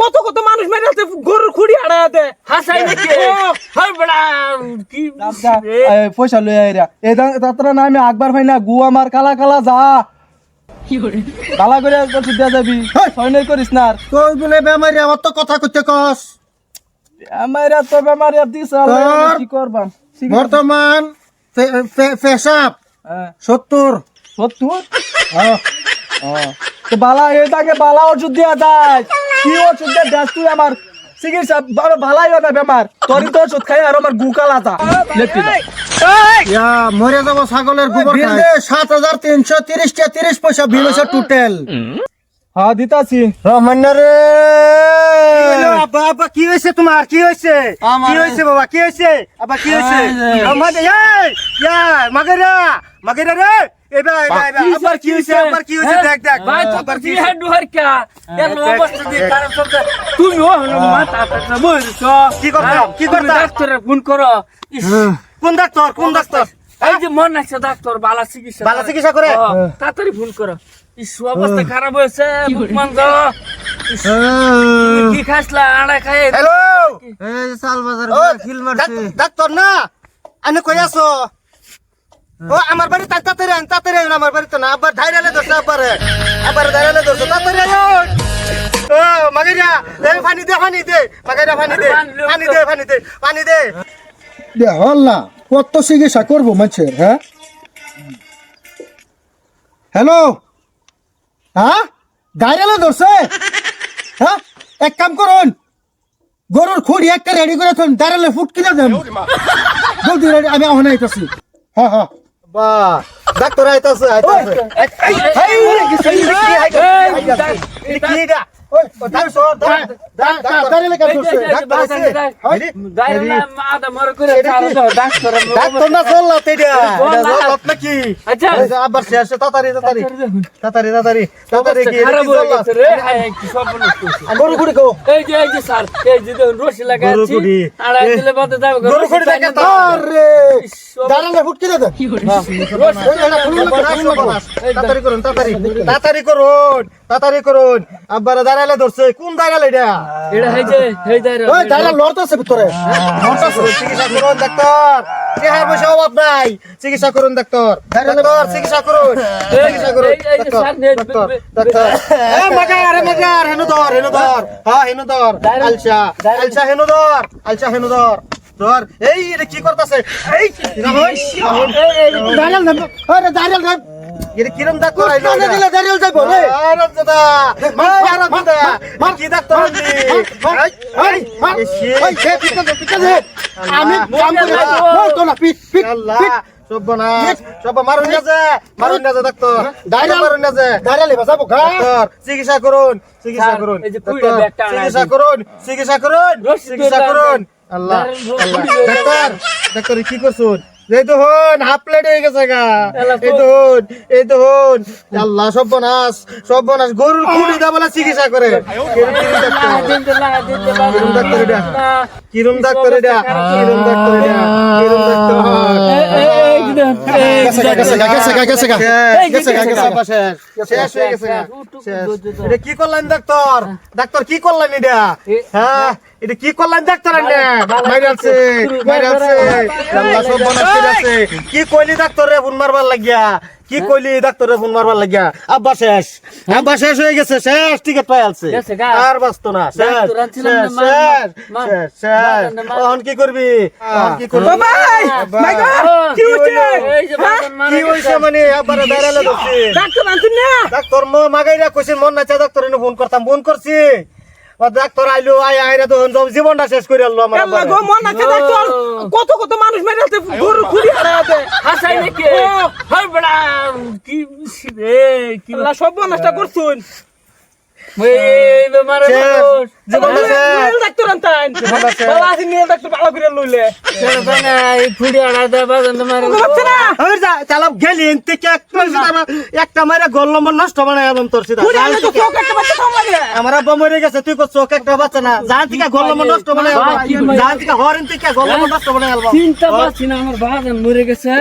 কত কত মানুষ মেরে আছে গরুর খুঁড়ি হারাতে হাসাই নাকি হয় বড়া কি পয়সা লই আইরা এই তাতরা না আমি আকবার ভাই না গু আমার কালা কালা যা কি করে কালা করে বলছি দিয়া যাবি সৈন্যই করিস না আর তুই বলে বেমারি আমার তো কথা কইতে কস আমারা তো বেমারি দিছ কি করবাম বর্তমান পেশাব 70 তো বালা এটাকে বালা ওষুধ দিয়া যায় কি ওষুধ দিয়ে দেখ তুই আমার চিকিৎসা বড় ভালাই হবে বেমার তোরই তো ওষুধ খাই আর আমার গুকালা যা লেপটি ইয়া মরে যাব ছাগলের গোবর খাই 7330 টা 30 পয়সা বিল হইছে টোটাল হ্যাঁ দিতাছি রহমান রে আব্বা আব্বা কি হইছে তোমার কি হইছে বাবা কি হইছে আব্বা কি হইছে রহমান এই ইয়া মাগেরা রে এবার আব্বার কি হইছে দেখ ভাই তোর কি হেড দুহার কা এর অবস্থা দি কারণ তুমি ও মাথা পেটে বইছো কি করতাম ডাক্তারে ফোন করো কোন ডাক্তার এই যে মন আছে ডাক্তার বালা চিকিৎসা করে তাড়াতাড়ি ফোন করো ইস অবস্থা খারাপ হয়েছে বুকমান যাও কি খাসলা আড়া খাই হ্যালো এই সাল বাজার খিল মারছে ডাক্তার না আনে কই আছো ও আমার বাড়ি তাড়াতাড়ি আমার বাড়ি তো না আবার ধাইরালে দোষ আবার ধাইরালে দোষ তাড়াতাড়ি ও মাগেরা পানি দে মাগেরা পানি দে দে হল্লা কত চিকিৎসা করবো মানুষের হ্যাঁ হ্যালো হ্যাঁ গাইরালে ধরছে হ্যাঁ এক কাম করুন গরুর খুঁড়ি একটা রেডি করে থন দাঁড়ালে ফুট কিনে দেন জলদি রেডি আমি এখন আইতাছি হ্যাঁ বাহ ডাক্তার আইতাছে ডাক্তার না চললা তেডা নাকি আচ্ছা আবার শেষ তাড়াতাড়ি কি গরু গুড়ি কো এই যে স্যার এই যে রশি লাগাচ্ছি আড়াই দিলে বাদে যাবে গরু গুড়ি দেখে আরে দাঁড়ালে ফুট কিনে দেন তাড়াতাড়ি করুন আব্বারা দাঁড়ালে ধরছে কোন দাঁড়ালে এটা দাঁড়া লড়তেছে ভিতরে চিকিৎসা করুন ডাক্তার চেহার পয়সা অভাব নাই চিকিৎসা করুন ডাক্তার চিকিৎসা করুন ডাক্তার মাগার হেনু ধর হ্যাঁ হেনু ধর আলসা হেনু ধর ধর এই এটা কি করতেছে এই দাঁড়াল এটা কিরম ডাক্তার আইলো দাঁড়িয়ে যাবো রে কি ডাক্তার আমি মারুন না ডাক্তার দাঁড়ালে বাঁচাবো চিকিৎসা করুন আল্লাহ ডাক্তার কি করছুন এই তো হন হাফ প্লেট হয়ে গেছে গা এই তো হন আল্লাহ সর্বনাশ গরুর খুঁড়ি দা বলে চিকিৎসা করে কিরম ডাক্তার এটা কি করলেন ডাক্তার কি করলেন এটা হ্যাঁ এটা কি করলেন ডাক্তার কি কইলি ডাক্তার রে ফোন মারবার লাগিয়া আব্বা শেষ হয়ে গেছে শেষ টিকিট পাই আলছে আর বাঁচতো না এখন কি করবি কি হইছে মানে আব্বারে দাঁড়ালে ধরছি ডাক্তার মাগাইরা কইছেন মন নাচা ডাক্তার ফোন করছি ডাক্তার আইলো আইরা তো জীবনটা শেষ করে আনলো আমার কত কত মানুষ মেরে আছে গরুর খুঁড়ি হারাতে হাসাই নাকি হয় বড়া কি রে কি সব নষ্ট করছুন এই বেমারে ডাক্তার আনতান বাবা আসি নিয়ে ডাক্তার ভালো করে লইলে এই খুঁড়ি হারাতে বাজান মারে চালাম গেলি একটা মারে গল্লম নষ্ট বানাই আলম তোর সিধা আমার আব্বা মরে গেছে তুই চোখ একটা বাচ্চা না জান থেকে গল্লম নষ্ট বানাই জান থেকে হরেন থেকে গল্লম নষ্ট বানাই আলম চিন্তা পাচ্ছি না আমার বাজান মরে গেছে